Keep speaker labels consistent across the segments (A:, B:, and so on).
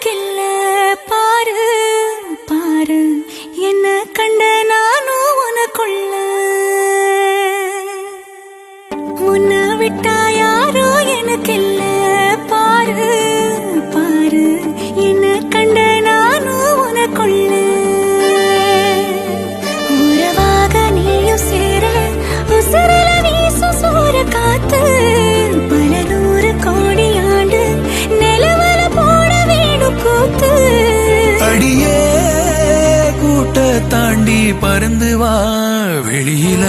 A: எனக்கில்ல பாரு பாரு என்ன கண்ட நானும் உனக்குள்ள முன்ன விட்டா யாரோ எனக்கில்ல பாரு பாரு என்ன கண்ட நானும் உனக்குள்ள உறவாக நீயும் சேர உசரல வீசும் சூற காத்து பல நூறு கோடி ஆண்டு நிலவல போட வேணும் கூத்து
B: அடியே கூட்ட தாண்டி பறந்து வா வெளியில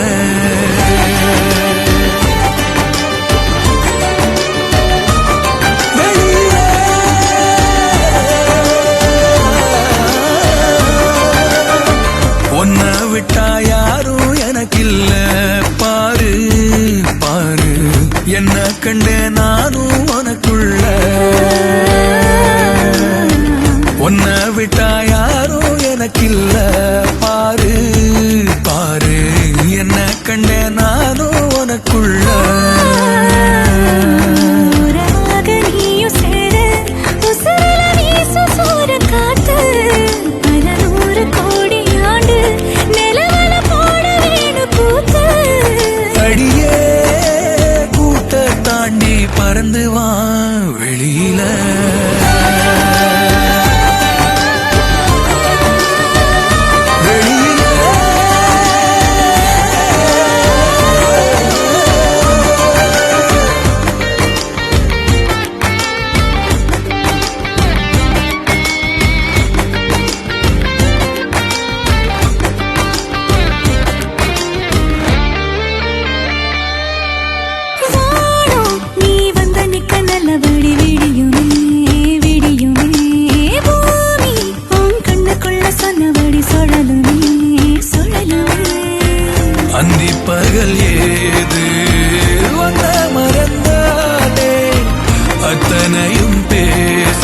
B: ஒன்ன விட்டா யாரும் எனக்கில்ல பாரு பாரு என்ன கண்ட நானும் உனக்குள்ள ஒன்ன விட்டா யாரும் எனக்கில்ல பாரு பாரு என்ன கண்ட நானும் உனக்குள்ள பறந்து வா வெளியில அந்தி பகல் ஏது வந்த மறந்தானே அத்தனையும் பேச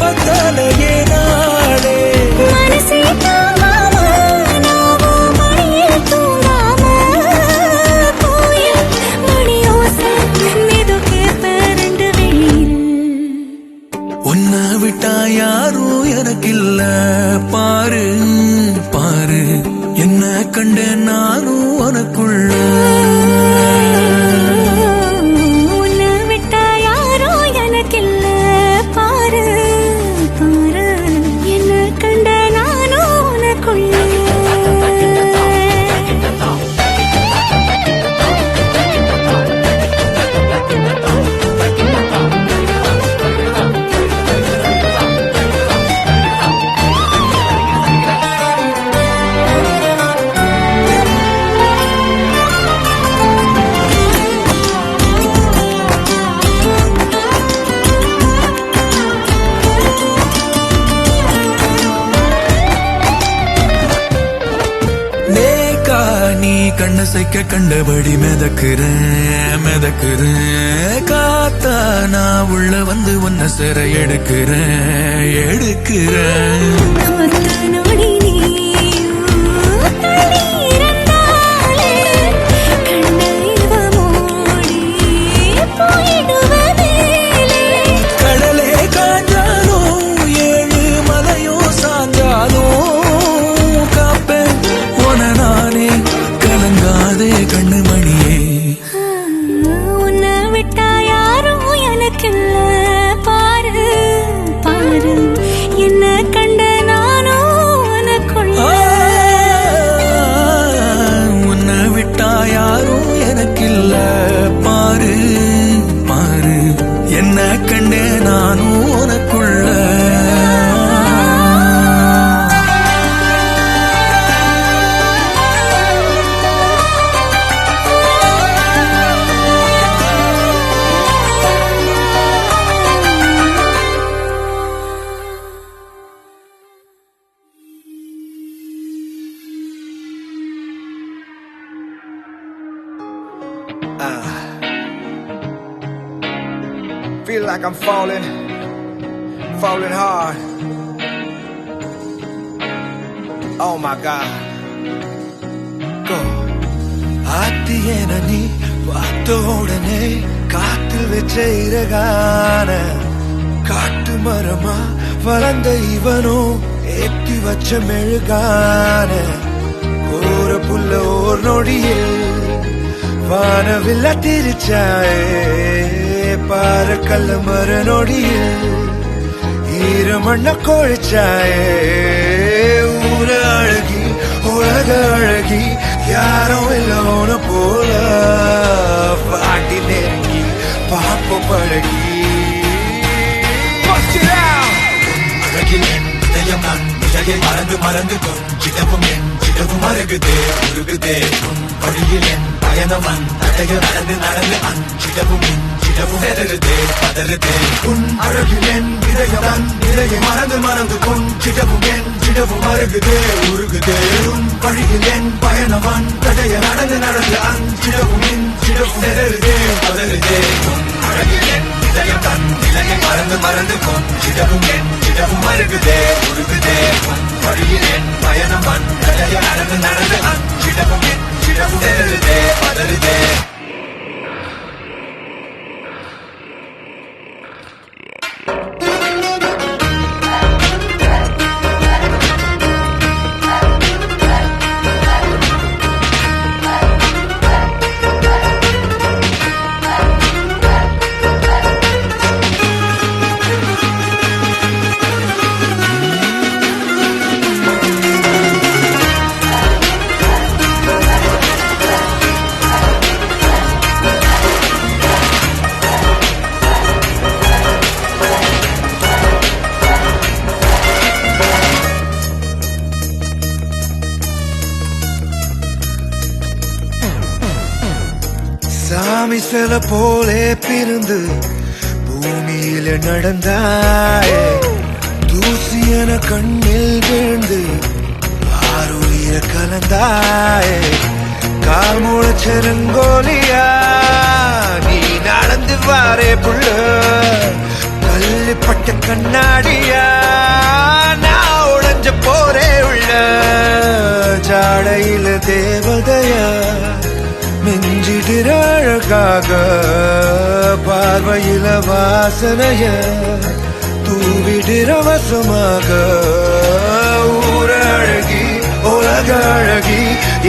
B: பத்தனையே நாளே உன்னை விட்டா யாரும் எனக்கில்ல பாரு பாரு என்ன கண்ட நானும் உனக்குள்ள
A: உன்னை விட்டா யாரோ எனக்கில்ல பாரு பாரு என்ன கண்ட நானும் உனக்குள்ள
B: நீ கண்ண சைக்க கண்டபடி மிதக்குறேன் மிதக்குறேன் காத்தா நான் உள்ள வந்து உன்ன சிற எடுக்கிறேன் எடுக்கிறேன் கடலே காஞ்சாலும் ஏழு மலையும் சாஞ்சாலும் காப்பேன் உன நானே கலங்காதே கண்ணு மணியே
A: உன்னை விட்டா யாரும் எனக்கில்ல பாரு பாரு என்ன கண்ட நானும் உனக்குள்ள
B: உன்னை விட்டா யாரும் எனக்கில்ல பாரு பாரு என்ன கண்டே நானும் உனக்குள்ள
C: Feel like I'm falling hard. Oh my God. Go.
B: ஆத்தியன நீ பார்த்த உடனே காத்தில் வச்ச இறகான காட்டு மரமா வளர்ந்த இவனோ ஏற்றி வச்ச மெழுகான கோர புல்ல ஓர் நொடியில் வானவில்ல திரிச்சாயே பாறக்கல்ல மர நொடியில் ஈரமண்ண கொழிச்சாயே ஊர அழகி உலக அழகி யாரும் இல்லோன போல பாட்டி நெருங்கி பாப்ப பழகி அழகில் என் இதயம் நான் நிலையில் மறந்து மறந்து கொஞ்சிடவும் என் சிடவும் அருகுதே உருகுதே உன் வழியில் என் பயணம் தடைய நடந்து நடந்து அஞ்சிடவும் இஞ்சிடவும் செதறுதே பதறுதே உன் அழகில் என் இதயம் நான் நிலையை மறந்து மறந்து கொஞ்சிடவும் என் சிடவும் அருகுதே உருகுதே உன் வழியில் என் பயணம் தடைய நடந்து நடந்து அஞ்சிடவும் இஞ்சிடவும் செதறுதே பதறுதே உன் அழகில் என் இதயம் தன் நிலையை மறந்து மறந்து கொஞ்சிடவும் என் சிடவும் அருகுதே உருகுதே உன் வழியில் என் பயணம் தடைய நடந்து நடந்து அஞ்சிடவும் இஞ்சிடவும் செதறுதே பதறுதே சாமி சில போலே பிறந்து பூமியில நடந்தாயே தூசியன கண்ணில் விழுந்து ஆறுயிர கலந்தாயே கால் முளைச்செருங்கோலியா நீ நடந்து வாரே புள்ள கல்லுப்பட்ட கண்ணாடியா நான் உடைஞ்ச போரே உள்ள ஜாடையில தேவதையா மிஞ்சிடிற அழகாக பார்வையில வாசனைய தூவிடிற வசமாக ஊர அழகி உலக அழகி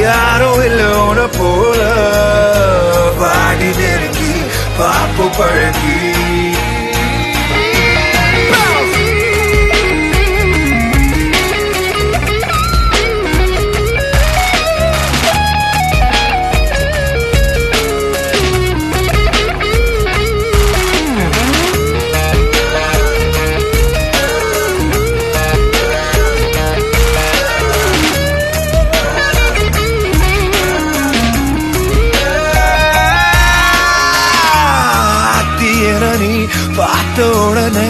B: யாரோ இல்லோன போல பாடி நெருங்கி பாப்பு பழகி பார்த்த உடனே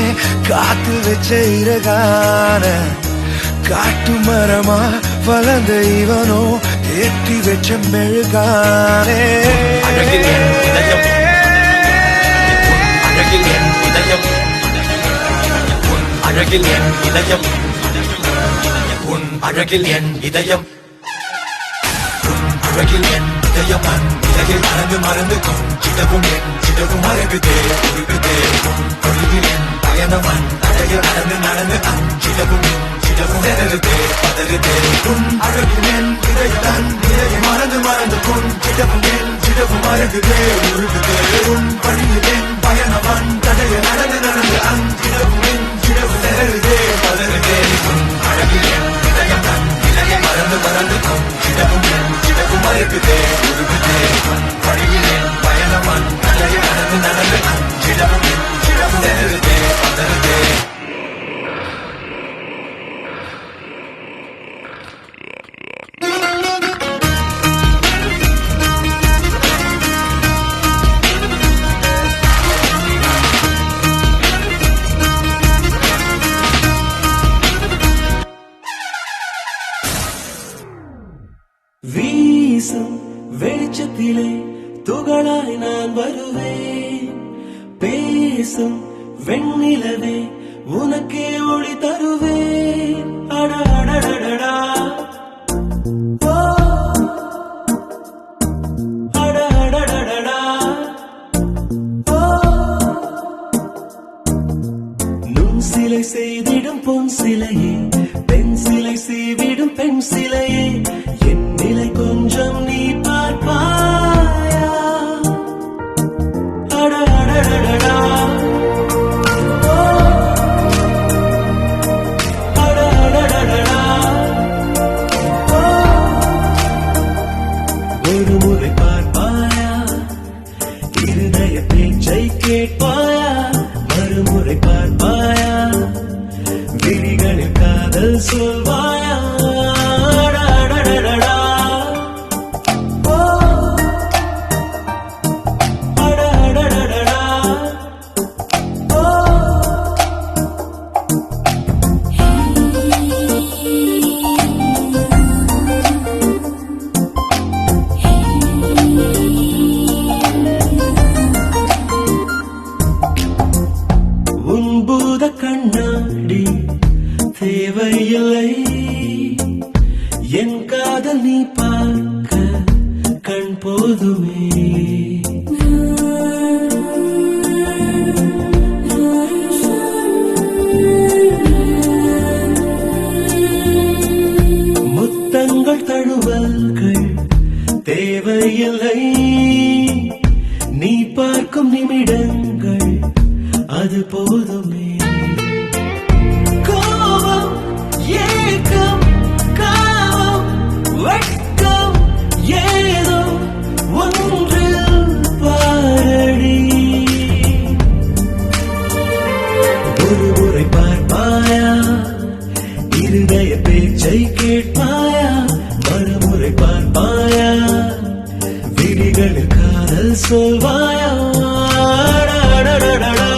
B: காத்து வச்ச இறகான காட்டு மரமா வளர்ந்த இவனோ ஏற்றி வச்ச மெழுகானே
D: அழகில் என் இதயம் அழகில் என் இதயம் உன் அழகில் என் இதயம் உன் அழகில் என் இதயம் உன் அழகில் என் இதயம் இலகில் மறந்து மறந்து கொஞ்சிடவும் என் சிடவும் அருகுதே உருகுதே உன் பொழிவில் என் பயணம் தடைய நடந்து நடந்து அஞ்சிடவும் இஞ்சிடவும் செதறுதே பதறுதே உன் அழகில் என் இதயம் இலையை மறந்து மறந்து கொஞ்சிடவும் என் சிடவும் அருகுதே உருகுதே உன் பொழிவில் என் பயணம் தடைய நடந்து நடந்து அஞ்சிடவும் இஞ்சிடவும் செதறுதே பதறுதே உன் அழகில் என் இதயம் இலையை மறந்து மறந்து கொஞ்சிடவும் என் சிடவும் அருகுதே உருகுதே உன் பொழிவில் என் பயணம் தடைய நடந்து நடந்து அஞ்சிடவும் இஞ்சிடவும் செதறுதே பதறுதே
E: வீசும் வெளிச்சத்திலே துகளாய் நான் வருவேன் பேசும் வெண்ணிலவே உனக்கே ஒளி தருவேன் அடடடடடா ஓ அடடடடடா ஓ நும் சிலை செய்திடும் பொன் சிலையே, பெண் சிலை செய்விடும் பெண் சிலையே, என் நிலை கொஞ்சம் நீ பார்ப்பாயா? அட அடடடடா. ஓ, அட அடடடடா. ஓ, ஒரு முறை பார்ப்பாயா? இருதய பேச்சை கேட்பாயா? மறுமுறை பார்ப்பாயா? விழிகளில் காதல் சொல்வாயா? அடடடடடா. ஓ, அடடடடடா. ஓ, உன் பூத கண்ணாடி தேவையில்லை, என் காதல் நீ பார்க்க கண் போதுமே. முத்தங்கள் தழுவல்கள் தேவையில்லை, நீ பார்க்கும் நிமிடங்கள் அது போதுமே. கோபம், ஏக்கம், காமம், வெட்கம் ஏதோ ஒன்றில் பாரடி. ஒரு முறை பார்ப்பாயா? இருதய பேச்சை கேட்பாயா? மறுமுறை பார்ப்பாயா? விழிகளில் காதல் சொல்வாயா? அடடடடடா.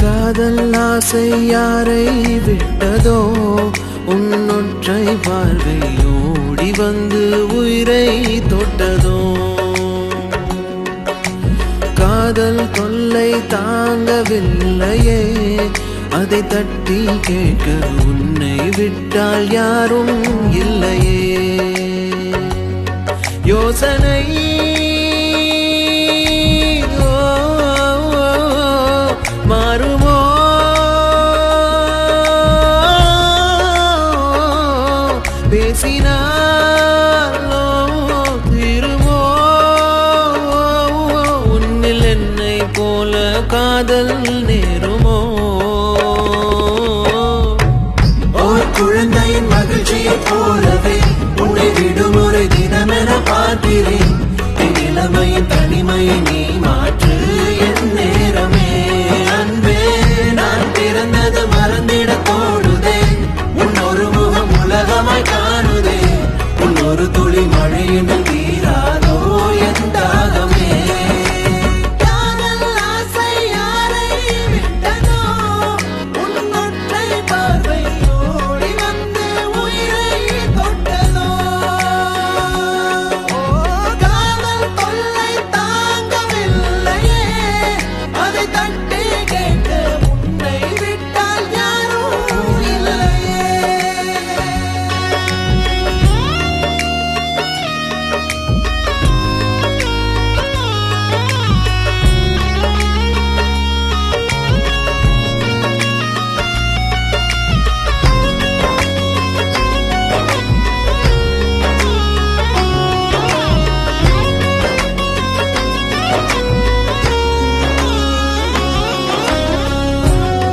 E: காதல் ஆசை யாரை விட்டதோ உன்னொற்றை பார்வை ஓடி வந்து உயிரை தொட்டதோ காதல் தொல்லை தாங்கவில்லையே அதை தட்டி கேட்க உன்னை விட்டால் யாரும் இல்லையே யோசனை காதல் நேருமோ
D: ஓர் குழந்தையின் மகிழ்ச்சியை போலவே உன்னை விடுமுறை தினமென பார்க்கிறேன் என் இளமையின் தனிமையை நீ மாற்று என் நேரமே அன்பே நான் பிறந்தது மறந்திட தோடுதே உன்னொரு முகம் உலகமாய் காணுதே உன்னொரு துளி மழையின் தீராதோ என் தாகமே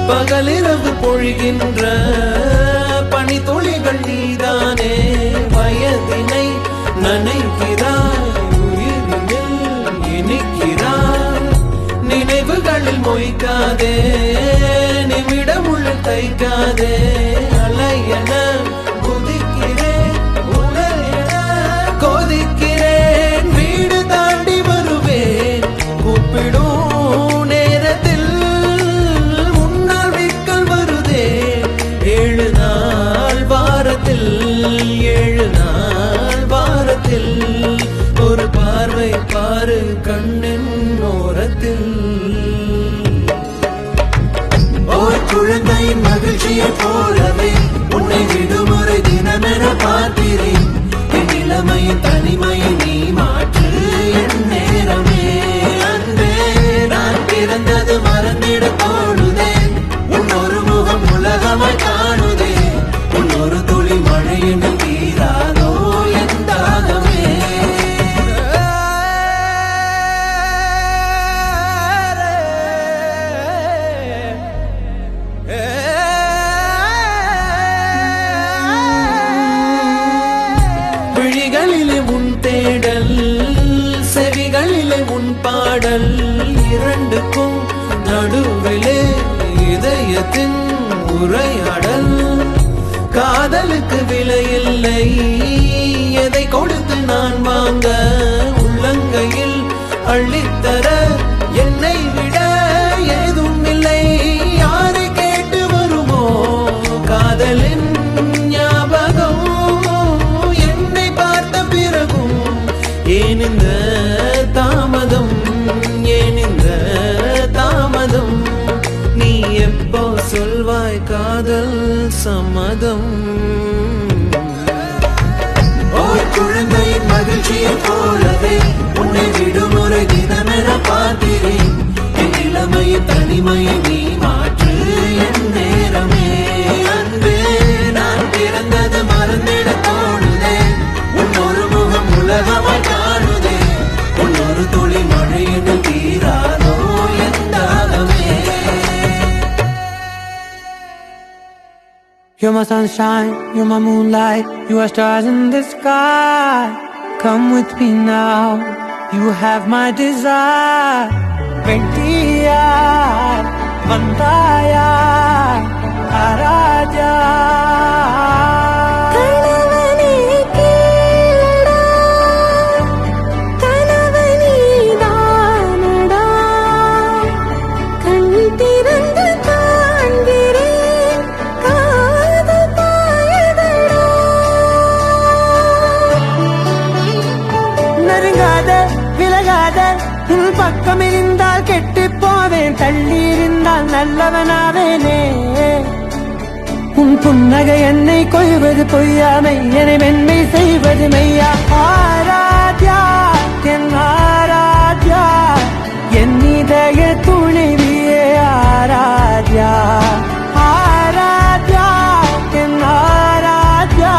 E: பகலிரவு பொழிகின்ற பனித்துளிகள் நீதானே வயதினை நனைக்கிறாய் உயிரில் இனிக்கிறாய் நினைவுகளில் மொய்க்காதே நிமிடமுள்ள தைக்காதே அலையென குதிக்கிறேன் உணரென கொதிக்கிறேன் வீடு தாண்டி வருவேன் கூப்பிடும் நேரத்தில் ஒரு பார்வை பாரு கண்ணின் ஓரத்தில்
D: ஓர் குழந்தையின் மகிழ்ச்சியை போலவே உன்னை விடுமுறை தினமென பார்க்கிறேன் என் இளமையின் தனிமையை நீ மாற்று என் நேரமே அன்பே நான் பிறந்தது மறந்திட தோணுதே உன்னொரு முகம் உலகமாய் காணுதே உன்னொரு துளி மழையின் தீராதோ என் தாகமே
E: விழிகளிலே உன் தேடல் செவிகளிலே உன் பாடல் இரண்டுக்கும் நடுவிலே இதயத்தின் உரையாடல் காதலுக்கு விலையில்லை எதை கொடுத்து நான் வாங்க உள்ளங்கையில் அள்ளித்தர என்னை விட ஏதும் இல்லை யாரை கேட்டு வருமோ காதலின் ஞாபகம் என்னை பார்த்த பிறகும் ஏன் இந்த தாமதம் ஏன் இந்த தாமதம் நீ எப்போ சொல்வாய் காதல் சம்மதம்
D: ஓர் குழந்தையின் மகிழ்ச்சியை போலவே உன்னை விடுமுறை தினமென பார்க்கிறேன் என் இளமையின் தனிமையை நீ மாற்று என் நேரமே அன்பே நான் பிறந்தது மறந்திட தோணுதே உன்னொரு முகம் உலகமாய் காணுதே உன்னொரு துளி மழையின் தீராதோ என் தாகமே
F: You're my sunshine, you're my moonlight, you are stars in the sky. Come with me now, you have my desire. Ventiya, Vandaya, Araja.
A: கணவனே கேளடா கணவனே தானடா கண் திறந்து காண்கிறேன் காதல் தாயதடா
F: நெருங்காத விலகாத உன் பக்கம் இருந்தால் கெட்டுப் போவேன் தள்ளி இருந்தால் நல்லவனாவேனே உன் புன்னகை என்னை கொய்வது பொய்யாமை என்னை மென்மை செய்வது மெய்யா ஆராத்யா என் ஆராத்யா என் இதய துணைவியே ஆராத்யா ஆராத்யா என் ஆராத்யா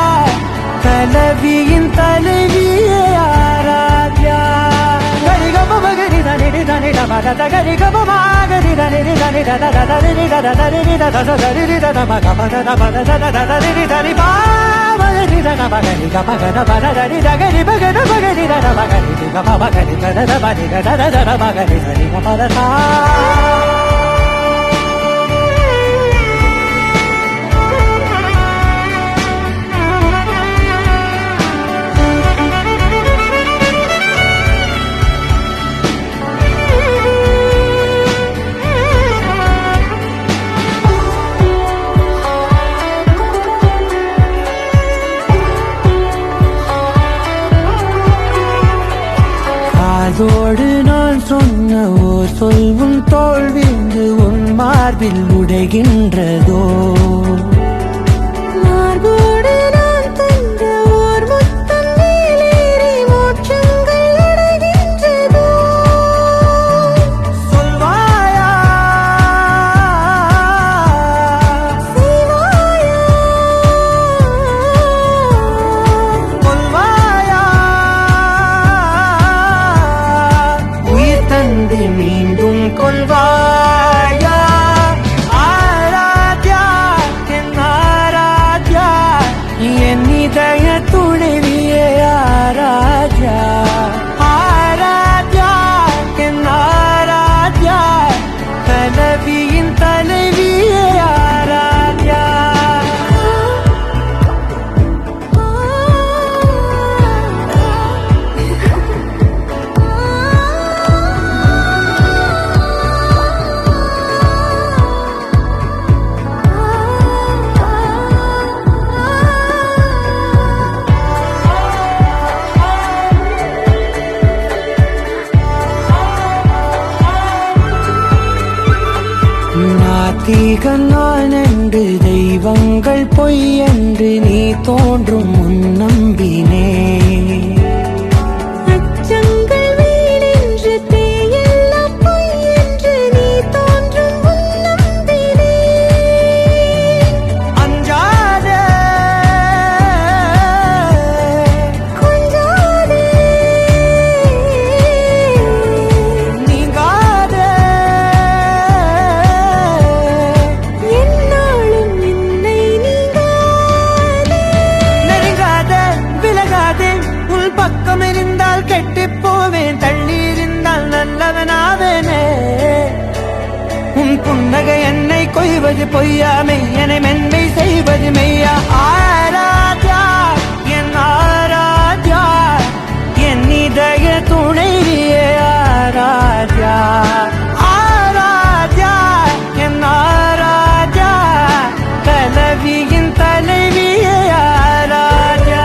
F: கலவியின் தலைவியே ஆராத்யா கரிகப மகரி தனிடி தனிட மகத கரிகப மாகரி அதோடு நான் சொன்ன ஓர் சொல்வும் தோல்விந்து உன் மார்பில் உடைகின்றதோ
A: மார்போடு நான் தந்த ஓர் முத்தம் மேலேறி மோட்சங்கள் அடைகின்றதோ
F: சொல்வாயா
A: செய்வாயா
F: கொல்வாயா உயிர் தந்து மீண்டும் கொள்வாயா ஆராத்யா என் ஆராத்யா என் இதய துணைவியே ஆராத்யா ஆராத்யா என் ஆராத்யா தலைவியின் தலைவியே ஆராத்யா நாத்திகன் நான் என்று தெய்வங்கள் பொய் என்று நீ தோன்றும் முன் நம்பினே
A: அச்சங்கள் வீடென்று பேயெல்லாம் பொய் என்று நீ தோன்றும் முன் நம்பினே
F: அஞ்சாதே
A: கொஞ்சாதே
F: நீங்காதே
A: என்னாலும் என்னை நீங்காதே
F: நெருங்காதே விலகாதே உள் பக்கம் இருந்தால் கெட்டுப் போவேன் தள்ளி இருந்தால் நல்லவனாவேனே உன் புன்னகை என்னை கொய்வது பொய்யா மெய்யனை மென்மை செய்வது மெய்யா ஆராத்யா என் ஆராத்யா என் இதய துணைவியே ஆராத்யா ஆராத்யா என் ஆராத்யா தலைவியின் தலைவியே ஆராத்யா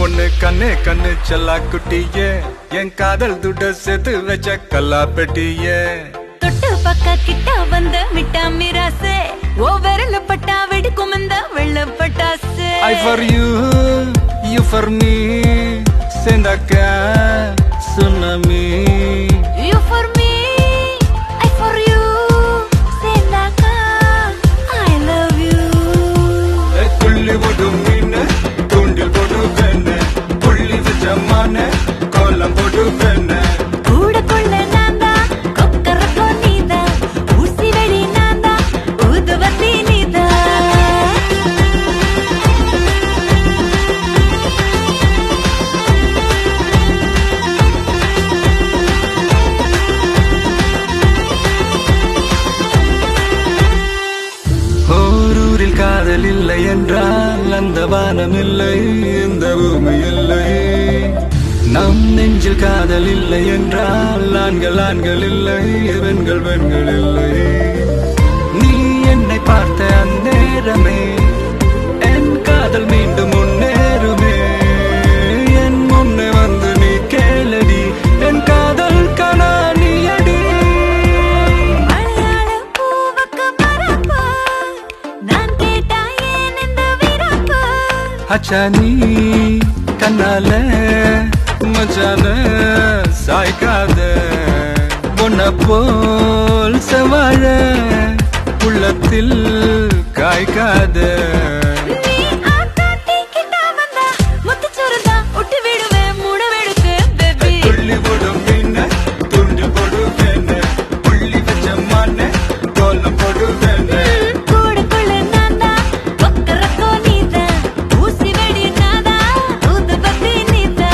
G: ஒண்ணு கண்ணு கண்ணு செல்லா குட்டியே என் காதல் துட்ட சேர்த்து வச்ச கல்லா பெட்டியே
A: தொட்டு பக்க கிட்ட வந்த மிட்டா மிராசே ஓ விரல பட்டா வெடிக்கும் இந்த வெள்ள பட்டாசு
G: I for you, you for me சேர்ந்தாக்க tsunami
A: You for me, I for you சேர்ந்தாக்கா I love you
G: துள்ளி போடும் மீன் தூண்டில் போடு வேண புள்ளி வச்ச மான கோலம் போடு வேண
A: கூட கொள்ள நான்தா கொக்கரக்கோ நீதா ஊசி வெடி நான்தா ஊதுவத்தி நீதா
G: ஓரூரில் காதல் இல்லை என்றால் அந்த வானம் இல்லை இந்த பூமி இல்லை நம் நெஞ்சில் காதல் இல்லை என்றால் ஆண்கள் ஆண்கள் இல்லை பெண்கள் பெண்கள் இல்லை நீ என்னை பார்த்த அந்நேரமே என் காதல் மீண்டும் முன்னேறுமே என் முன்னே வந்து நீ கேளடி என் காதல் கனானியடி
A: மலையாள பூவுக்கு பரப்பு நான் கேட்டா ஏன் இந்த விரப்பு
G: அச்சா நீ கண்ணால மச்சான சாய்க்காத பொன்ன போல் செவாழ உள்ளத்தில் காய்க்காத
A: நீ ஆத்தாட்டி கிட்ட வந்தா முத்துச்சோறுதா ஒட்டி விடுவேன் மூட வெடுக்கு பேபி
G: துள்ளி போடும் மீன் துண்டி போடு வேண புள்ளி வச்ச மான கோலம் போடு வேண
A: கூட கொள்ள நான்தா கொக்கரக்கோ நீதா ஊசி வெடி நான்தா ஊதுபத்தி நீதா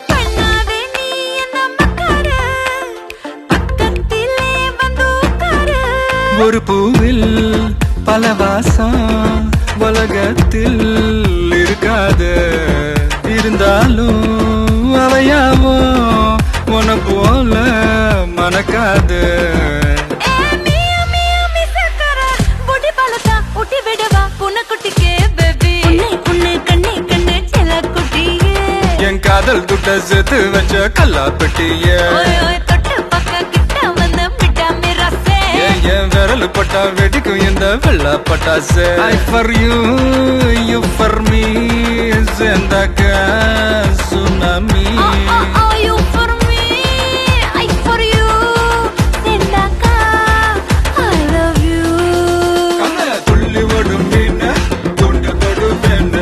A: பண்ணாதே நீ என்ன மக்கார பக்கத்திலே வந்து உட்காரு
G: ஒரு பூவில் பல வாசம் உலகத்தில் இருக்காது இருந்தாலும் அவையாவோ உன போல மணக்காது
A: மியா மியா மிசக்கர பொடி பழத்தா ஒட்டி விடவா புனக்குட்டிக்கு பேபி உன்னை கண்ணே கண்ணே செல்ல குட்டியே
G: என் காதல் துட்ட சேர்த்து வச்ச கல்லா பெட்டியே
A: ஓய் ஓய் தொட்டு பக்க கிட்ட வந்து மிட்டா மிராசே
G: என் விரல் பட்டா வெடிக்கும் இந்த வெள்ள பட்டாசு I for you, you for me சேர்ந்தாக்க tsunami
A: Oh, you for me, I for you சேர்ந்தாக்கா I love you
G: கண்ண துள்ளி ஓடும் மீன் துண்டு போடு வேண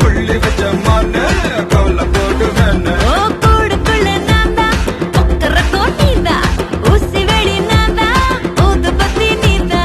G: புள்ளி வச்ச மான கோலம் போடு வேண
A: ஓ கூடுக்குள்ள நான்தா கொக்கரக்கோ நீதா ஊசி வெடி நான்தா ஊதுபத்தி நீதா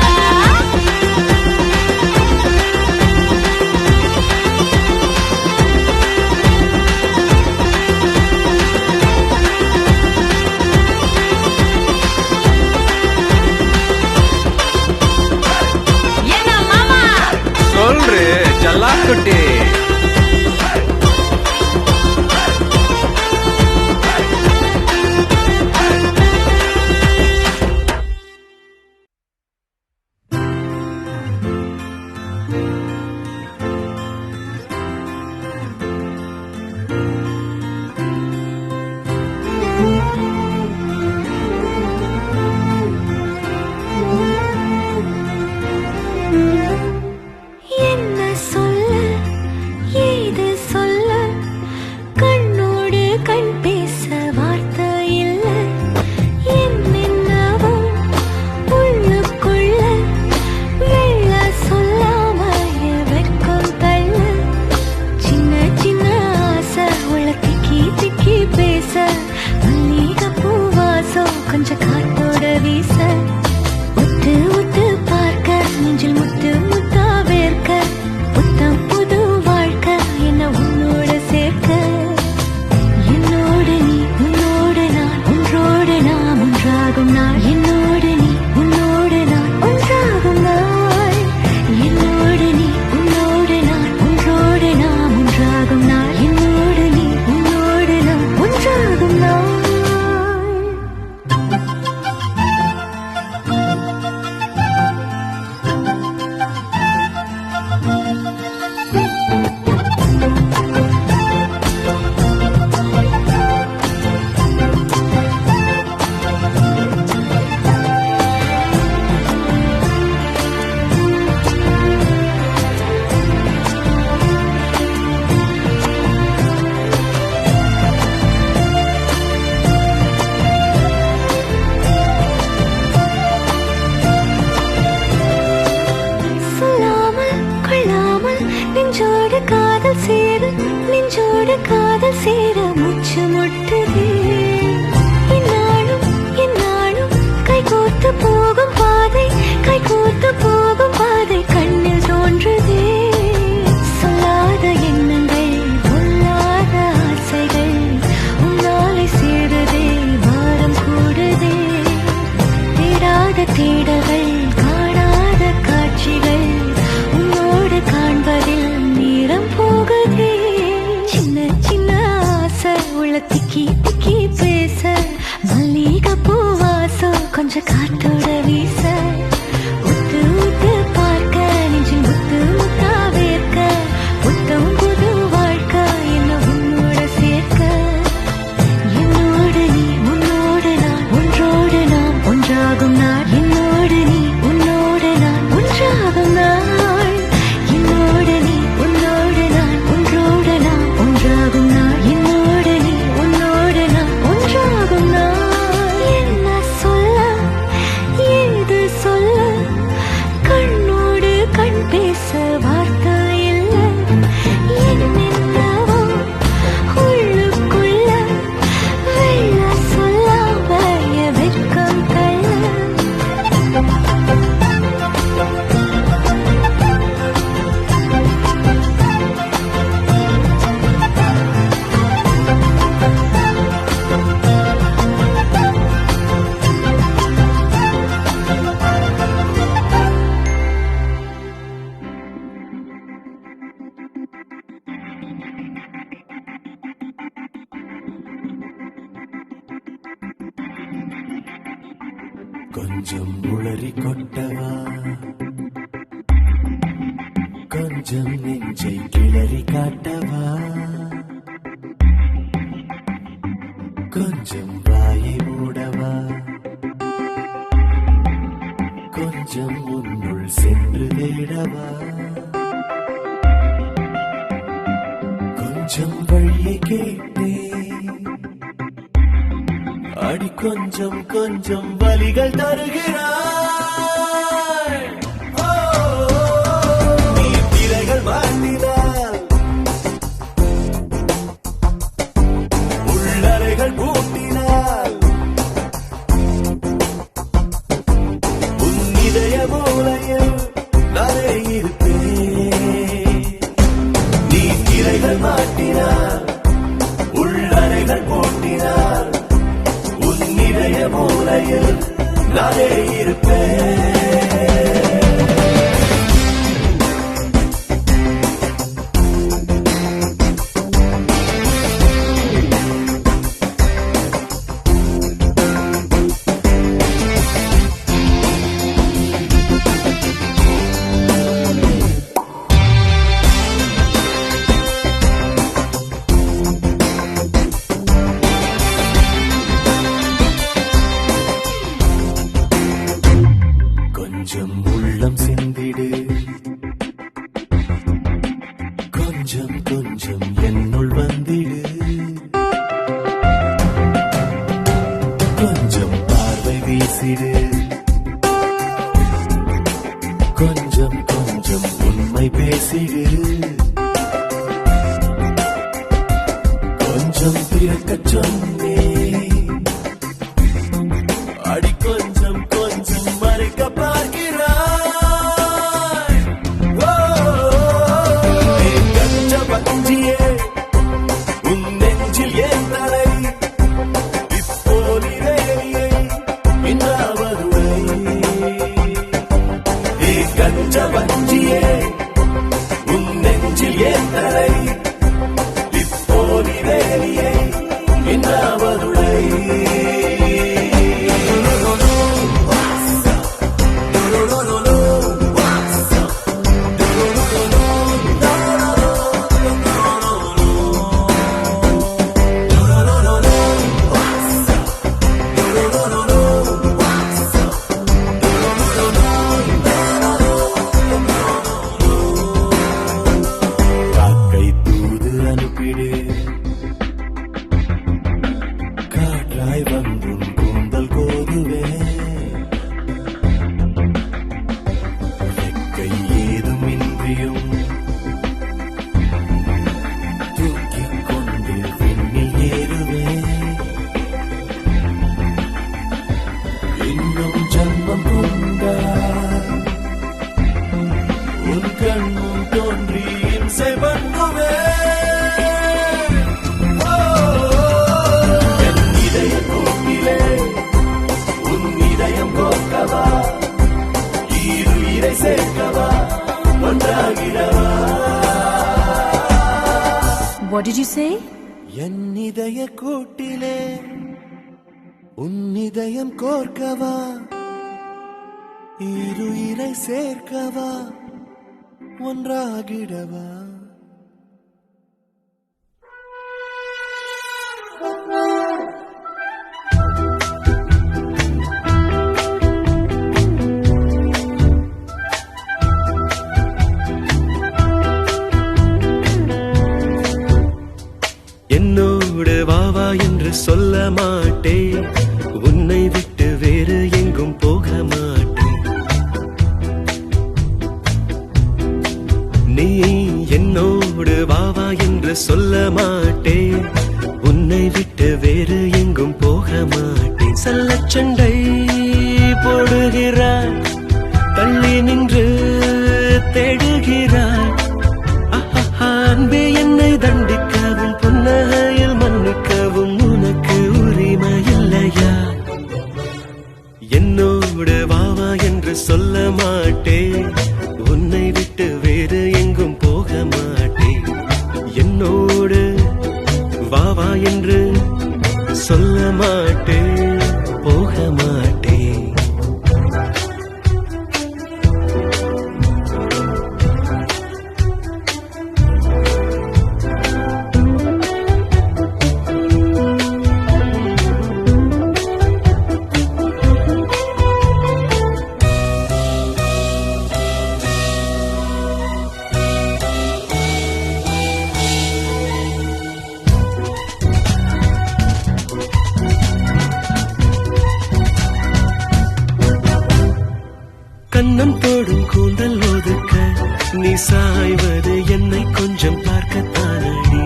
A: தேடல்கள் காணாத காட்சிகள் உன்னோடு காண்பதில் நேரம் போகுதே சின்ன சின்ன ஆசை உள்ள திக்கி திக்கி பேச மல்லிகை பூவாசம் கொஞ்சம் காத்தோட வீச உத்து உத்து பார்க்க நெஞ்சில் முத்து முத்தா வேர்க்க புத்தம் புது வாழ்க்கை என்ன உன்னோட சேர்க்க என்னோடு நீ உன்னோடு நான் ஒன்றோடு நாம் ஒன்றாகும் நாள் என்னோடு நீ உன்னோடு நான் ஒன்றாகும் நாள் என்னோடு நீ உன்னோடு நான் ஒன்றோடு நாம் ஒன்றாகும் நாள் என்னோடு நீ உன்னோடு நான் ஒன்றாகும் நாள் என்ன சொல்ல ஏது சொல்ல கண்ணோடு கண் பேச வார்த்தை இல்லை என்னென்னவோ உள்ளுக்குள்ள வெள்ள சொல்லாம என் வெட்கம் தள்ள
E: கொஞ்சம் உளறி கொட்டவா கொஞ்சம் நெஞ்சை கிளறி காட்டவா கொஞ்சம் வாயை மூடவா கொஞ்சம் உன்னுள் சென்று தேடவா கொஞ்சம் வழியை கேட்டேன் அடி கொஞ்சம் கொஞ்சம் வலிகள் தருகிறாய் நீ திரைகள் மாட்டினாய் உள்ளறைகள் பூட்டினாய் உன் இதய மூலையில் நானே இருப்பேன் நீ திரைகள் மாட்டினாய் உள்ளறைகள் பூட்டினாய் இதய மூலையில் நானே இருப்பேன் கொஞ்சம் உள்ளம் சிந்திடு கொஞ்சம் கொஞ்சம் என்னுள் வந்திடு கொஞ்சம் பார்வை வீசிடு கொஞ்சம் கொஞ்சம் உண்மை பேசிடு கொஞ்சம் பிறக்கச் சொன்னேன் அடி கொஞ்சம் கொஞ்சம் மறைக்க பார்க்கிறாய் கஞ்ச பஞ்சியே உன் நெஞ்சில் ஏன் தலை இப்போதிலே இன்னாவதுரை கஞ்ச பஞ்சியே உன் நெஞ்சில் ஏன் தலை இப்போதிலே இன்னாவதுரை
A: did you say?
E: என் இதய கூட்டிலே உன் இதயம் கோர்க்கவா இருயிரை சேர்க்கவா ஒன்றாகிடவா என்னோடு வாவா என்று சொல்ல மாட்டேன் உன்னை விட்டு வேறு எங்கும் போக மாட்டேன் நீ என்னோடு வாவா என்று சொல்ல மாட்டேன் உன்னை விட்டு வேறு எங்கும் போக மாட்டேன் சல்லச்சண்டை போடுகிறாய் தள்ளி நின்று தேடுகிறாய் அன்பே என்னை தண்டிக்கவும் புன்னகையில் மன்னிக்கவும் உனக்கு உரிமை இல்லையா என்னோடு வாவா என்று சொல்ல மாட்டேன் உன்னை விட்டு வேறு எங்கும் போக மாட்டேன் என்னோடு வாவா என்று சொல்ல மாட்டேன் போக மாட்டேன் கண்ணம் போடும் கூந்தல் ஒதுக்க நீ சாய்வது என்னை கொஞ்சம் பார்க்கத்தானடி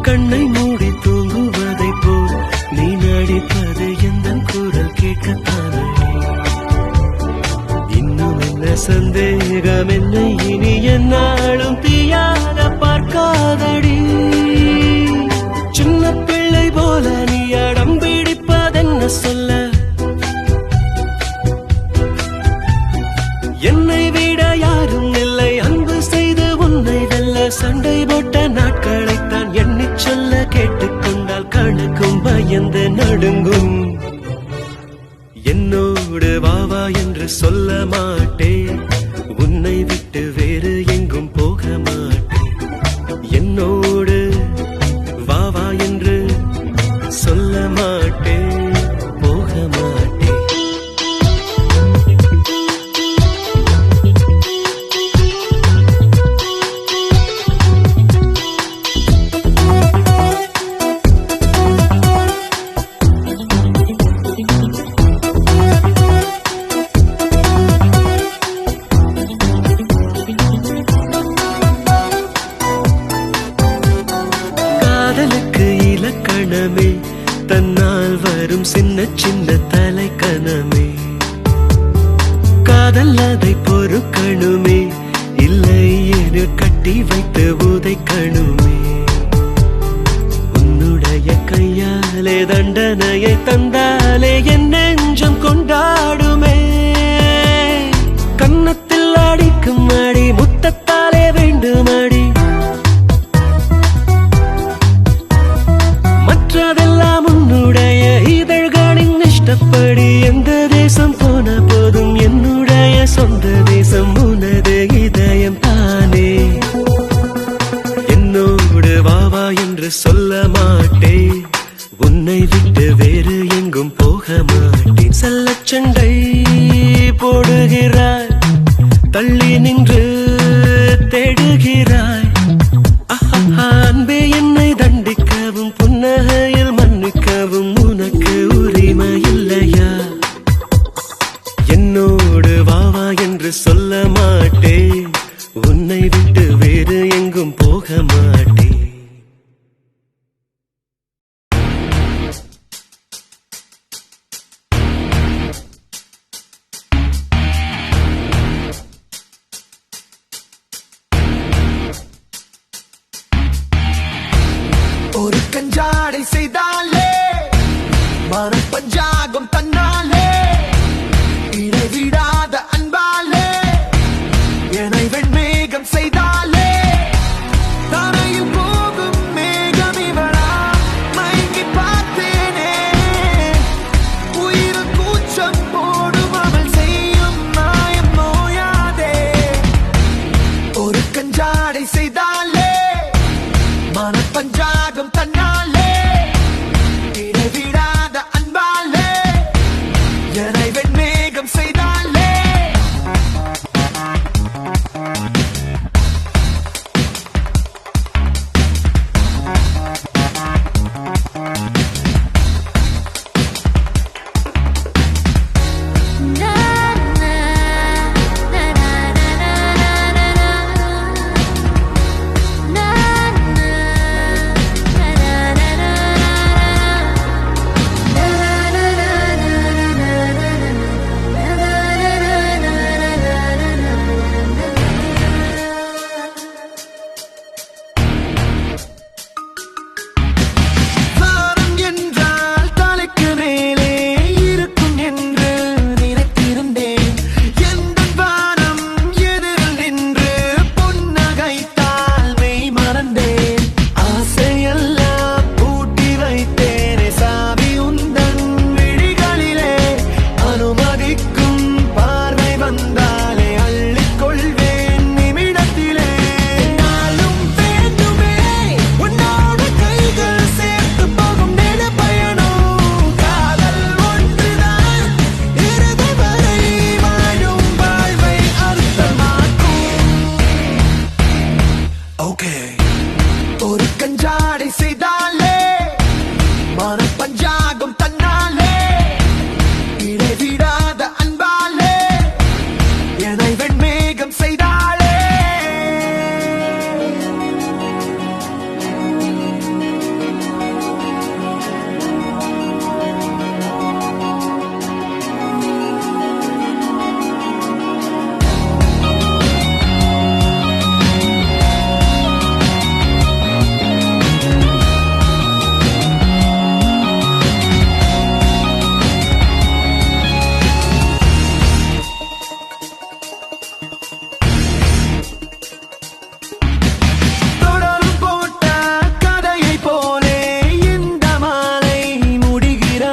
E: கண்ணை மூடி தூங்குவதை போல் நீ நடிப்பது எந்த குரல் கேட்கத்தானடி இன்னும் என்ன சந்தேகம் என்னை இனி என்னாலும் தீயாக பார்க்காதடி சின்ன பிள்ளை போல நீ அடம் பிடிப்பதென்ன சொல்ல என்னை விட யாரும் இல்லை அன்பு செய்து உன்னை வெல்ல சண்டை போட்ட நாட்களைத்தான் எண்ணிச் சொல்ல கேட்டுக்கொண்டால் கணக்கும் பயந்து நடுங்கும் என்னோடு வாவா என்று சொல்ல மாட்டேன் உன்னை விட்டு வேறு எங்கும் போக மாட்டேன் என்னோடு வாவா என்று சொல்ல மாட்டேன் போக மாட்டேன் காதலுக்கு இலக்கணமே தன்னால் வரும் சின்ன சின்ன தலைக்கணமே காதல் அதை பொறுக்கணுமே இல்லை என கட்டி வைத்து உதைக்கணுமே உன்னுடைய கையாலே தண்டனையை தந்தாலே என் நெஞ்சம் கொண்டாடுமே கன்னத்தில் அடிக்கும் அடி முத்தத்தாலே வேண்டுமடி மற்றதெல்லாம் உன்னுடைய இதழ்களின் இஷ்டப்படி எந்த தேசம் போன போதும் என்னுடைய சொந்த தேசம் உனது இதயம் தானே என்னோடு வாவா என்று சொல்ல மாட்டேன் உன்னை விட்டு வேறு எங்கும் போக மாட்டேன் சல்லச்சண்டை போடுகிறாய் தள்ளி நின்று தேடுகிறாய் அன்பே என்னை தண்டிக்கவும் புன்னகையில் மன்னிக்கவும் உனக்கு உரிமை இல்லையா என்னோடு வாவா என்று சொல்ல மாட்டேன் உன்னை விட்டு வேறு எங்கும் போக மாட்டேன்
C: ஒரு கஞ்சாடை செய்தாலே மனம் பஞ்சாகம் தன்னாலே இடைவிடாத அன்பாலே என்னை வெண்மேகம் செய்தாலே தரையில்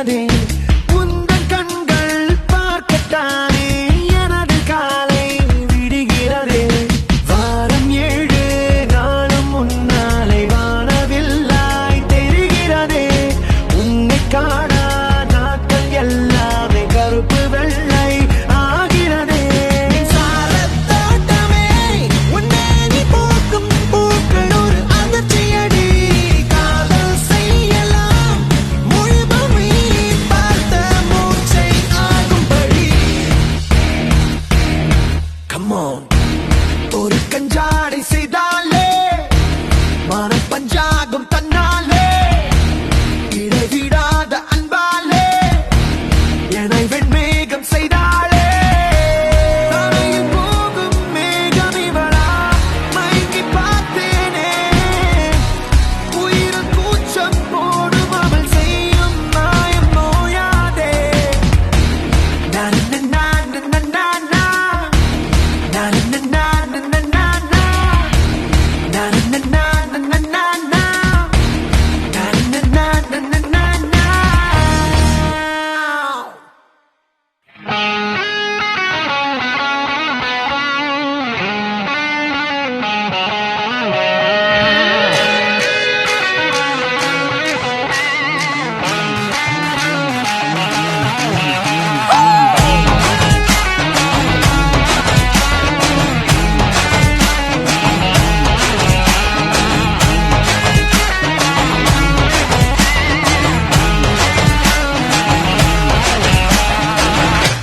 C: தெரிகிறதே உந்தன் கண்கள் பார்க்கத்தானே எனது காலை விடுகிறதே வாரம் 7 நாளும் முன்னாலே வானவில்லாய் தெரிகிறதே உன்னை காணா நாட்கள் எல்லாமே கருப்பு வெள்ளை ஆகிறதே சாரத்தோட்டமே உன்னை நீ போக்கும் பூக்கள் ஒரு அதிர்ச்சியடி காதல் செய்யலாம் முழுபுமி பார்த்த மூச்சை ஆகும்படி Come on ஒரு கஞ்சாடை செய்தாலே மனம் பஞ்சாகும் தன்னாலே இடைவிடாத அன்பாலே என்னை வெண்மேகம் செய்தாலே தரையில் போகும் மேகம் இவளா மயங்கி பார்த்தேனே உயிர் கூச்சம் போடும் அவள் செய்யும் மாயம் நோயாதே நான்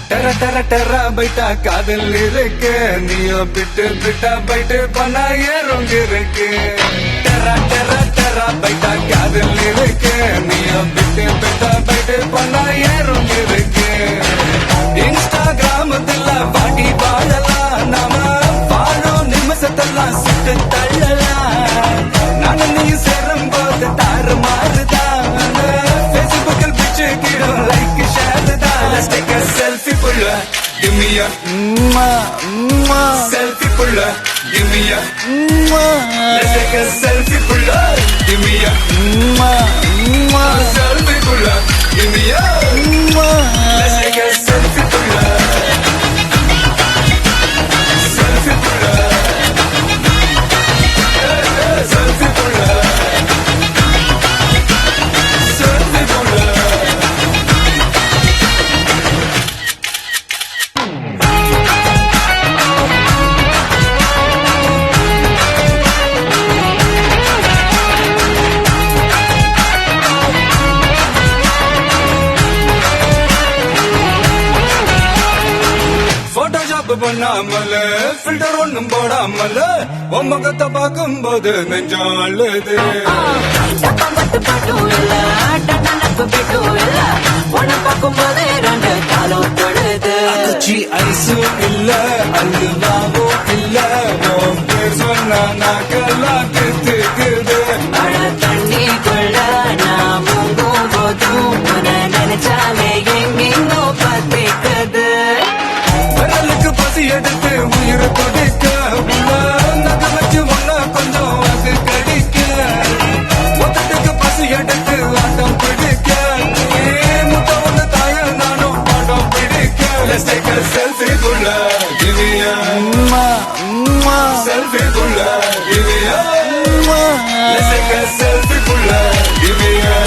G: டெர டெர டெர பைட்டா காதல் இருக்கு நீயோ பிட்டு பிட்டா பைட்டு பண்ணா ஏறோங்க இருக்கு டெர டெர டெர பைட்டா காதல் இருக்கு நீயோ பிட்டு பிட்டா பைட்டு பண்ணா ஏறோங்க இருக்கு இன்ஸ்டாகிராமத்துல பாட்டி பாடலாம் நாம வாழும் நிமிஷத்தெல்லாம் சுட்டு தள்ளலாம் நானும் நீ சேரும் போது தாறு மாறுதான் பேஸ்புக்கில் பிச்சு கீழும் லைக் ஷேர் தான் Let's take a selfie pulla, give me a selfie pulla, give me a Let's take a selfie pulla, give me a selfie pulla, give me a Let's take a selfie pulla, selfie pulla, selfie pulla, selfie pulla. Photoshop பண்ணாமல filter ஒண்ணும் போடாமல உன் முகத்தை பார்க்கும்போது நெஞ்சம் அழுது ஐஸும் இல்ல அல்வாவும் இல்ல உன் பேர் சொன்னா நாக்கெல்லாம் கெத்துக்குது
A: தண்ணிக்குள்ள நான் முங்கும் போதும் நினைச்சாலே எங்கெங்கோ பார்த்துக்குது
G: விரலுக்கு பசி எடுத்து உயிர் கொடுக்க நகை வச்சு ஒன்ன கொஞ்சம் அது கடிக்க மொத்தத்துக்கு பசி எடுத்து ஆட்டம் பிடிக்க முட்டை ஒன்று தாய நானும் பாடம் பிடிக்க Let's take a selfie புள்ள give me a selfie புள்ள give me a Let's take a selfie புள்ள give me a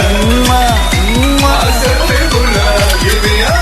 G: selfie புள்ள give me a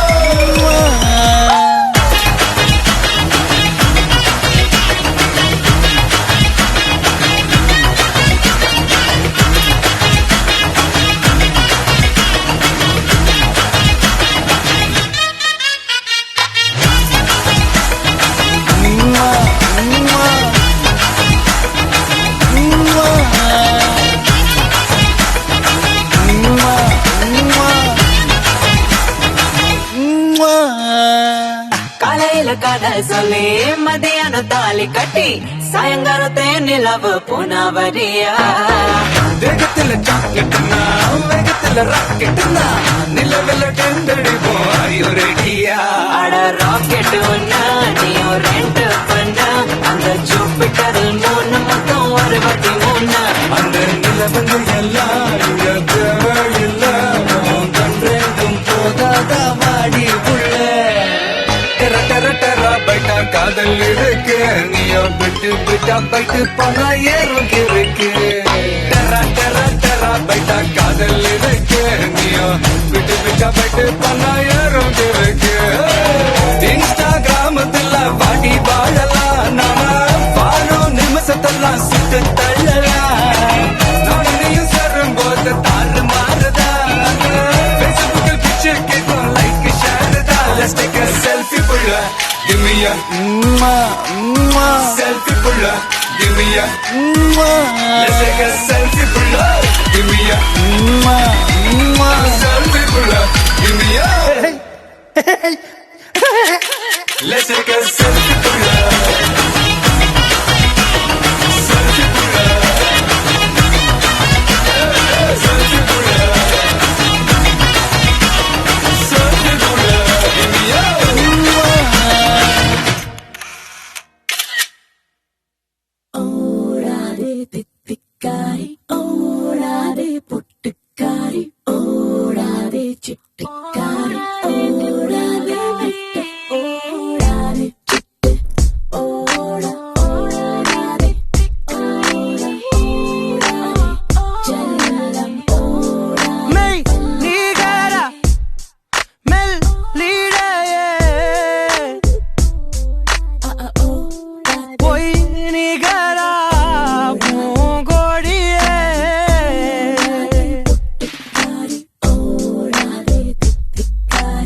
A: காலையில கதை சொல்லி மதியானம் தாலி கட்டி சாயங்காலத்தே நிலவு புனவரியா
G: வேகத்துல சாக்லேட்னா வேகத்துல ராக்கெட்னா நிலவில் டெண்டடிப்போம் ஐயோ ரெடியா
A: அட ராக்கெட் ஒன்னா நீயும் ரெண்டு பண்ண அந்த ஜூபிட்டரில் 3 மொத்தம் 63
G: அந்த நிலவங்க எல்லாம் இங்க தேவையில்லை கண்டேன் காதல் இருக்கு நீயோ விட்டு விட்டா பைட்டு போனா ஏறும் இருக்கு டெரா டெரா டெரா பைட்டா காதல் இருக்கு நீயோ விட்டு விட்டா பைட்டு போனா ஏறும் இருக்கு இன்ஸ்டாகிராமத்துல வாடி வாழலாம் நாம வாழும் நிமிஷத்தெல்லாம் சுட்டு தள்ளலாம் நானும் நீயும் சேரும் போது தாறு மாறுதா Facebookல் பிக்சர் கேட்கும் லைக் ஷேர் தான் Let's take a selfie புள்ள Give me a selfie புள்ள Give me a Let's take a selfie புள்ள Give me a selfie புள்ள Give me a Let's take a selfie புள்ள Selfie புள்ள Selfie புள்ள Selfie புள்ள Give me a
A: ஓடாதே தித்திக்காரி ஓடாதே பொட்டுக்காரி ஓடாதே சிட்டிக்காரி ஓடாதே விட்டு ஓடாதே சிட்டு ஓட ஓடாதே செல்லம் ஓடாதே
C: மெய் நீகர மெல் லீடையே பொய் நிகரா பூங்கொடியே
A: ஓடாதே தித்திக்காரி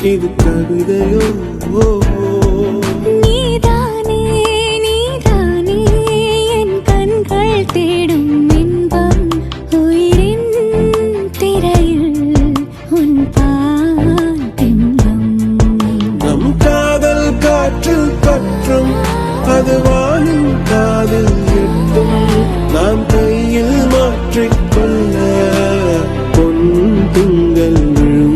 E: இது கவிதையோ
A: நீதானே நீதானே என் கண்கள் தேடும் இன்பம் உயிரின் திரையில் உன் பாட்டின்பம்
E: நம் காதல் காற்றில் பற்றும் அது வாழும் காதில் எட்டும் நாம் கையில் மாற்றிக்கொள்ள பொன் திங்கள் விழும்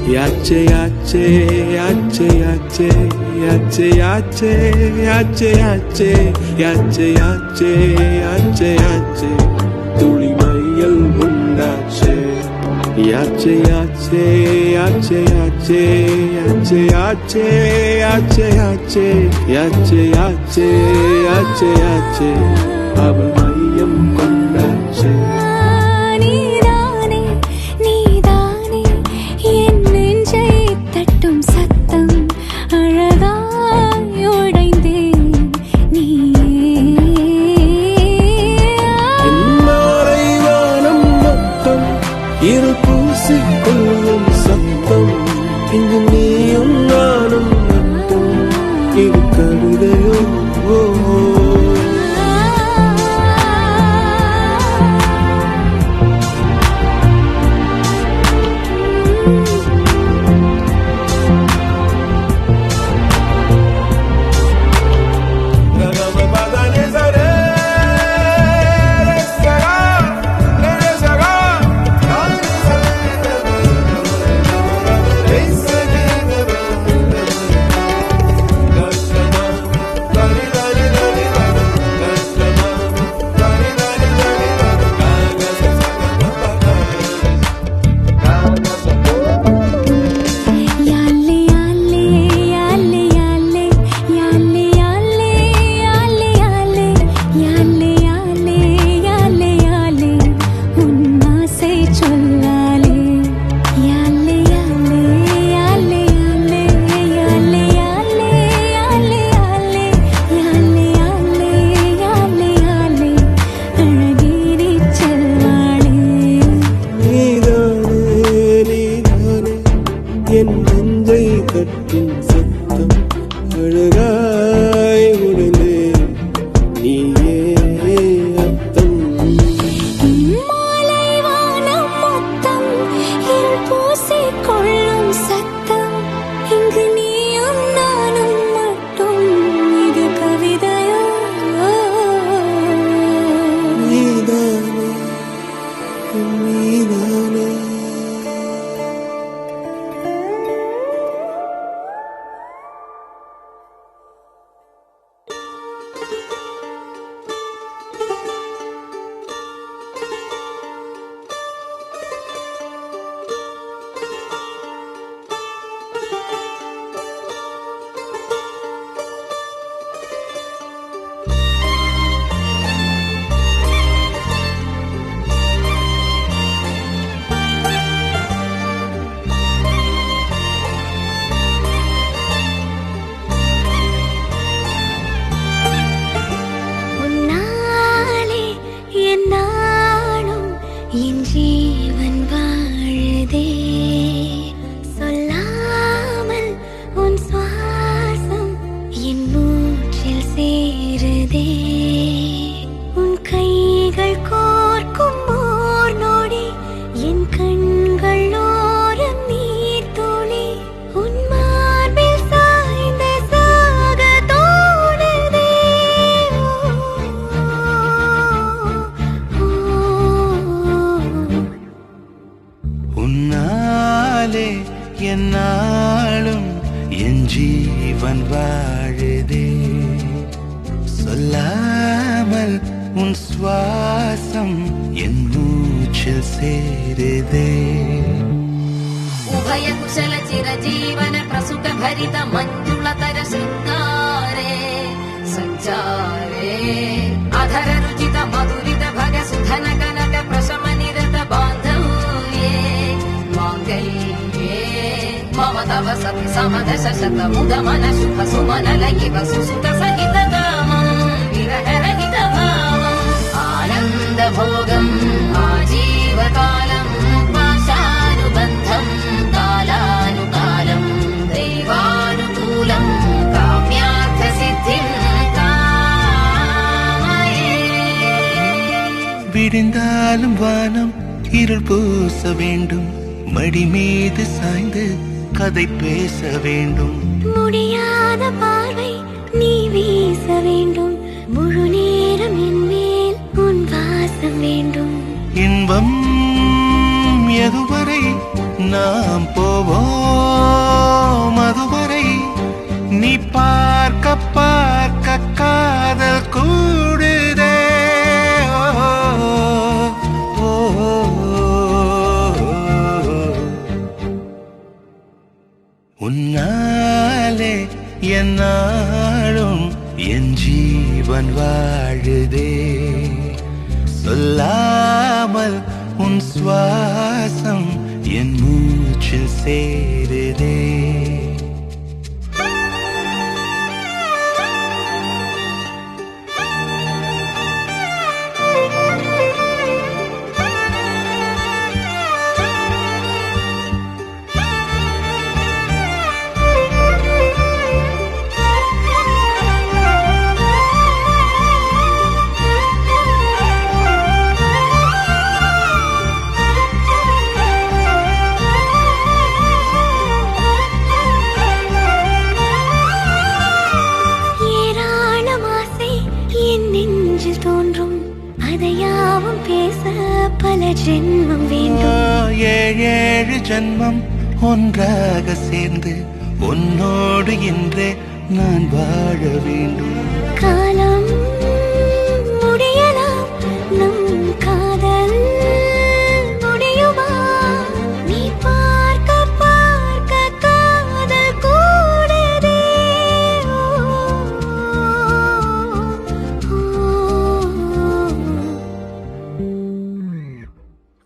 E: Yache yache yache yache yache yache yache yache yache yache yache yache tuli mayal undache yache yache yache yache yache yache yache yache yache yache yache yache aval mayam kondache
A: நீதானே நீதானே என் நெஞ்சை தட்டும் சத்தம் அழகாய் உடைந்தேன்
E: மாலை வானம் மொத்தம் இரு பூசிக்கொள்ளும் சத்தம் இங்கு நீயும் நானும் மட்டும் இது கவிதையோ
A: யாலே யாலே யாலே யாலே யாலே யாலே யாலே யாலே யாலே யாலே யாலே உன் ஆசை சொல்லாலே யாலே யாலே யாலே யாலே யாலே யாலே யாலே யாலே யாலே யாலே யாலே யாலே அழகிரி செல்வாளே
E: நீதானே நீதானே என் நெஞ்சை கட்டும் சத்தம் அழகாய் உடனே நீயே அர்த்தம்
A: மாலை வானம் மொத்தம் இருள் பூசிக்கொள்ளும் சத்தம் இங்கு நீயும் நானும் மட்டும் இது கவிதையோ
E: நீதானே நீதானே
A: உன்னாலே என் நாளும் என் ஜீவன் வாழுதே சொல்லாமல் உன் சுவாசம் என் மூச்சில் சேருதே உன் கைகள் கோர்க்கும் ஓர் நொடி என் கண்கள் ஓரம் நீர் துளி உன் மார்பில் சாய்ந்த சாக தோணுதே
C: உன்னாலே என்னாலும் என் ஜீவன் வாழுதே
E: உன் சுவாசம் என் மூச்சில் சேருதே
H: उभय कुशल चिरजीवन प्रसुत भरित मञ्जुलतर शृङ्गारे सञ्चारे अधर रुचित मधुरित भग सुधन कनक प्रशम निरत बान्धव्ये माङ्गल्ये मम तव सति समदश शत मुद मन शुभ सुमन लगिव सुसुत सहित कामम् विरह रहित भावम् आनन्द भोगम् आजीवकालम् पाशानुबन्धम् कालानुकालम् देवानुकूलम् काम्यार्थ सिद्धिम् कामये
E: விடிந்தாலும் வானம் இருள் பூச வேண்டும் மடி மீது சாய்ந்து கதை பேச வேண்டும்
A: முடியாத பார்வை நீ வீச வேண்டும் முழு நேரம் என் மேல் உன் வாசம் வேண்டும்
E: இன்பம் எதுவரை நாம் போவோம் அதுவரை நீ பார்க்க பார்க்க காதல் கூடுதே ஓ, ஓ, உன்னாலே என்னாலும் என் ஜீவன் வாழுதே சொல்லாமல் உன் சுவாசம் என் மூச்சில் சேருதே
A: ஏராளம் ஆசை என் நெஞ்சில் தோன்றும் அதையாவும் பேச பல ஜென்மம் வேண்டும்
E: ஏழு ஜன்மம் ஒன்றாக சேர்ந்து உன்னோடு இன்றே நான் வாழ வேண்டும்
A: காலம் முடியலாம் நம் காதல் முடியுமா நீ பார்க்க பார்க்க காதல் கூடுதே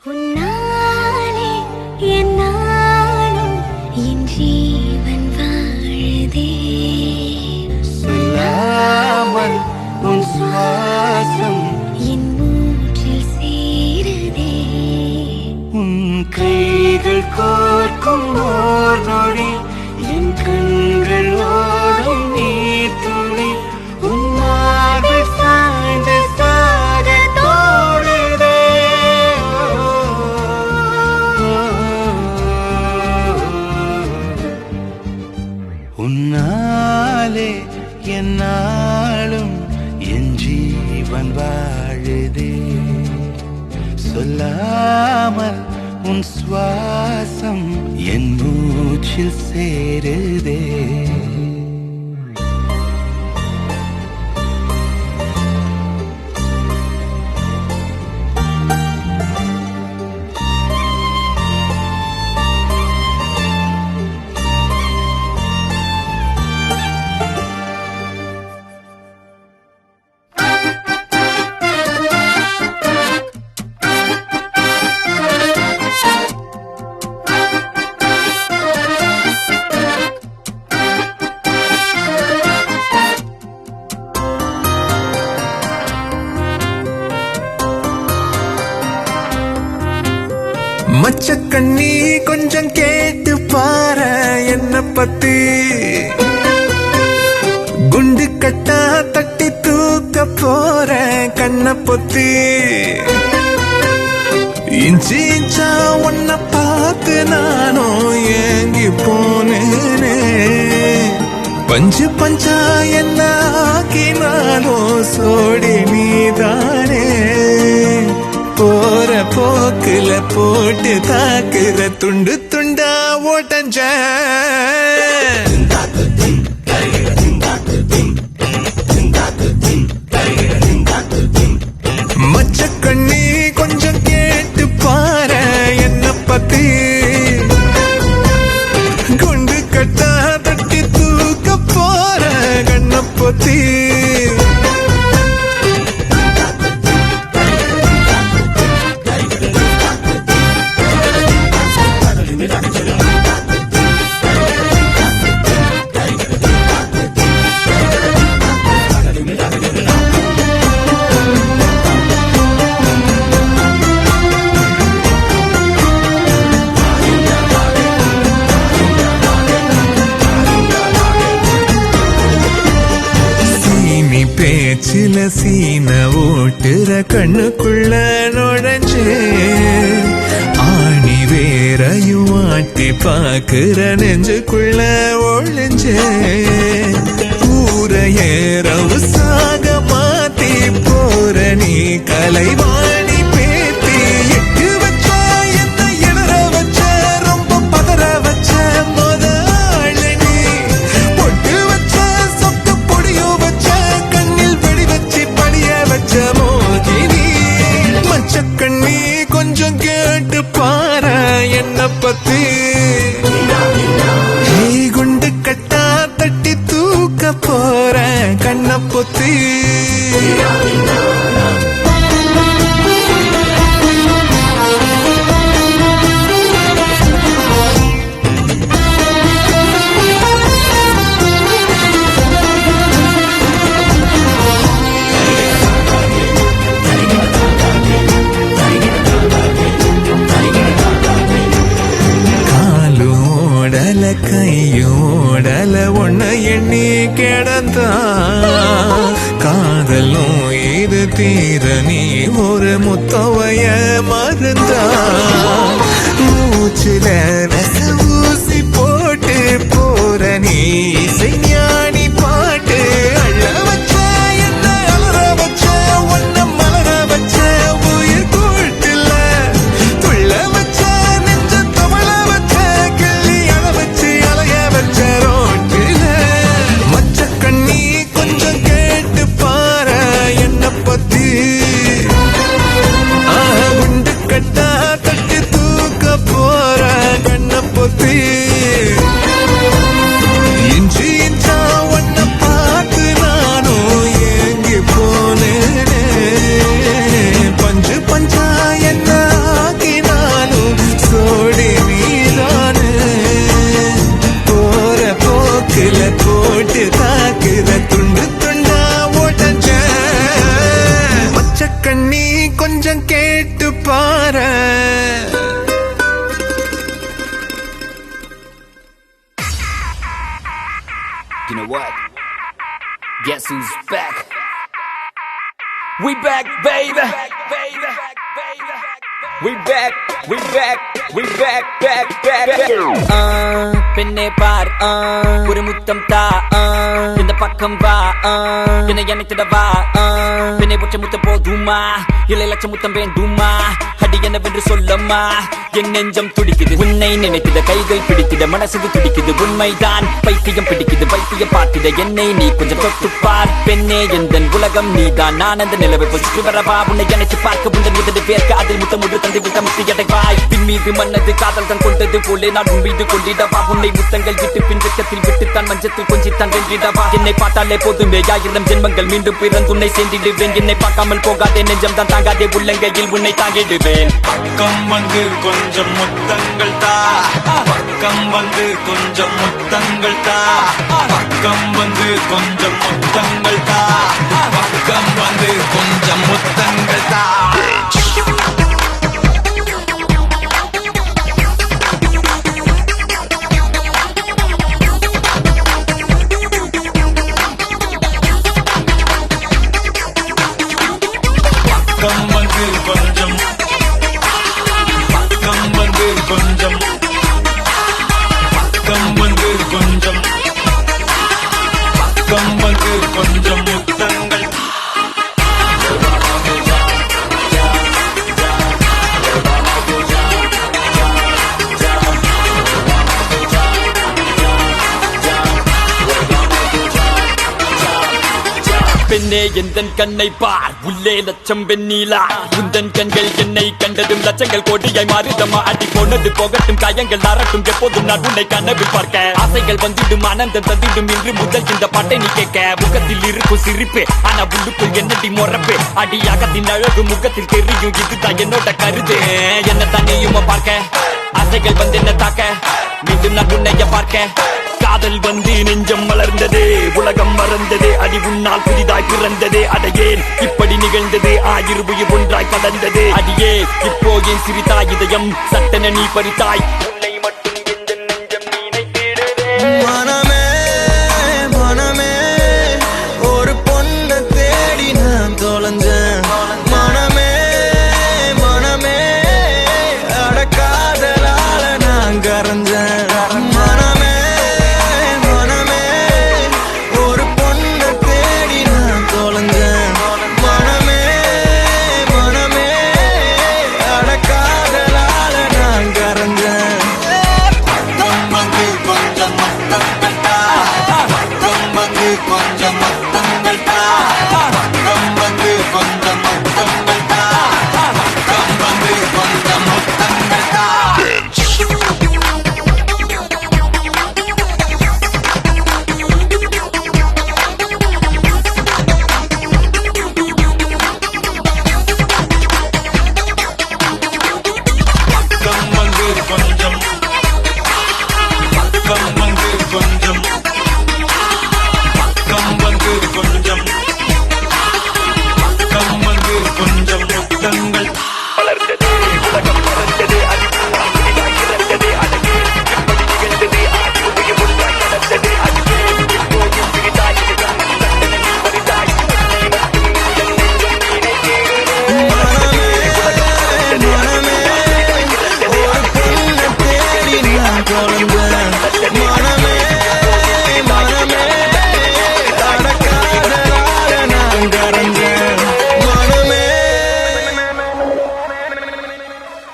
A: உன்னாலே என்னாலும் என் ஜீவன் வாழுதே
E: சொல்லாமல் உன் சுவாசம்
A: என் மூச்சில் சேருதே
E: உன் கைகள் கோர்க்கும் ஓர் நொடி என் கண்கள் ஓடும் நீர் துளி உன் மார்பில் சாய்ந்து சாக தோடுதே உன்னாலே என்னாலும் என் ஜீவன் வாழுதே சொல்லாமல் உன் சுவாசம் என் மூச்சில் சேருதே
G: மச்சக்கண்ணி கொஞ்சம் கேட்டு பாரு என்ன பத்தி குண்டு கட்டா தட்டி தூக்க போற கண்ண பொத்தி இஞ்சி இஞ்சா உன்ன பார்த்து நானும் ஏங்கி போனேனே பஞ்சு பஞ்சா என்ன ஆக்கினாலும் சோடி நீதானே போற போக்குல போட்டு தாக்குற துண்டு துண்டா ஓட்டஞ்ச
I: நீ பேச்சில சீன ஓட்டுற கண்ணுக்குள்ள நுழைஞ்சே ஆணி வேறையும் ஆட்டி பாக்குற நெஞ்சுக்குள்ள ஒழிஞ்சே ஊரையே ரவுசாக மாத்தி போற நீ கலைவாணி பேத்தி எட்டு வச்ச என்ன எழற வச்ச ரொம்ப பதற வச்ச முதலாள நீ பொட்டு வச்ச சொக்க பொடியும் வச்ச கண்ணில் வெடி வச்சு படிய வச்ச மோகினி மச்சக்கண்ணி கொஞ்சம் கேட்டு பாரு என்ன பத்தி குண்டு கட்டா தட்டி தூக்க போற கண்ண பொத்தி கையோடல ஒன்ன எண்ணி கிடந்தா காதலும் இது தீர நீ ஒரு முத்தவைய மருந்தா மூச்சுல ரச ஊசி போட்டு போற நீ இசைஞானி பாட்டு அள்ள வச்ச என்ன அலற வச்ச ஒன்ன மலர வச்ச உயிர் கூட்டுல துள்ள வச்ச நெஞ்ச தவள வச்ச கிள்ளி அழ வச்சு அலைய வச்ச ரோட்டில மச்ச கண்ணி கொஞ்சம் கேட்டு பாரு என்ன பத்தி குண்டு கட்டா தட்டி தூக்க போற கண்ண பொத்தி இஞ்சி இஞ்சா ஒன்ன பார்த்து நானும் ஏங்கி போனேனே பஞ்சு பஞ்சா என்ன ஆக்கினாலும் சோடி நீதானே போற போக்குல போட்டு தாக்குற துண்டு துண்டா ஓட்டச்ச மச்சக்கண்ணி கொஞ்சம் கேட்டு பாரு
J: You know what? Guess who's back? We back, baby. We back, we back, we back, back. பெண்ணே பார் ஒரு முத்தம் தா இந்த பக்கம் வா என்னை அணைத்திட வா பெண்ணை ஒற்றை முத்தம் போதுமா இல்லை லட்சம் முத்தம் வேண்டுமா அடி என்னவென்று சொல்லம்மா என் நெஞ்சம் துடிக்குது உன்னை நினைத்திட கைகள் பிடித்திட மனசுக்கு துடிக்குது உண்மைதான் பைத்தியம் பிடிக்குது பைத்தியம் பார்த்திட என்னை நீ கொஞ்சம் தொட்டு பார் பெண்ணே எந்த உலகம் நீதான் நான் அந்த நிலவை சுற்றி வரவா உன்னை நினைச்சு பார்க்க உண்டன் எதிர்த்து பேர்க்க அதில் முத்தம் ஒன்று தந்தை விட்ட முத்தி எடைவாய் பின் மீது மன்னது காதல் தான் கொண்டது போலே நான் உன் மீது கொண்டிடவா உன்னை முத்தங்கள் விட்டு பின் வெட்டத்தில் விட்டுத்தான் மஞ்சத்தில் கொஞ்சித்தான் வென்றிடவா என்னை பார்த்தாலே போதுமே 1000 ஜென்மங்கள் மீண்டும் பிறந்து உன்னை சேர்ந்திடுவேன் என்னை பார்க்காமல் போகாதே நெஞ்சம் தான் தாங்காதே உள்ளங்கையில் உன்னை தாங்கிடுவேன்
B: பக்கம் வந்து கொஞ்சம் முத்தங்கள் தா பக்கம் வந்து கொஞ்சம் முத்தங்கள் தா பக்கம் வந்து கொஞ்சம் முத்தங்கள் தா பக்கம் வந்து கொஞ்சம் முத்தங்கள் தா பக்கம் வந்து கொஞ்சம் பக்கம் வந்து கொஞ்சம் பக்கம் வந்து கொஞ்சம் பக்கம் வந்து கொஞ்சம் முத்தங்கள்
J: பெண்ணே எந்தன் கண்ணை பார் உள்ளே லட்சம் வெண்ணீலா உந்தன் கண்கள் என்னை கண்டதும் லட்சங்கள் கோடியாய் மாறுதமா அடி போனது போகட்டும் காயங்கள் நாரட்டும் எப்போதும் நான் உன்னை கனவில் பார்க்க ஆசைகள் வந்துடும் ஆனந்தம் தந்திடும் இன்று முதல் இந்த பாட்டை நீ கேட்க முகத்தில் இருக்கும் சிரிப்பு ஆனா உள்ளுக்குள் என்னடி மொறப்பு அடியாகத்தின் அழகு முகத்தில் தெரியும் இதுதான் என்னோட கருது என்ன தண்ணியுமா பார்க்க ஆசைகள் வந்து என்ன தாக்க மீண்டும் நான் உன்னைய பார்க்க காதல் வந்து நெஞ்சம் மலர்ந்தது உலகம் மறந்தது அடி உன்னால் புதிதாய் பிறந்தது அடையேன் இப்படி நிகழ்ந்தது ஆயிரம் உயிர் ஒன்றாய் கலந்தது அடியே இப்போ என் சிரித்தாய் இதயம் சட்டென நீ பறித்தாய் உன்னை மட்டும் எந்த நெஞ்சம் நினைத்திடுதே
C: மனமே மனமே ஒரு பொன்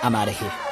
J: I'm out of here.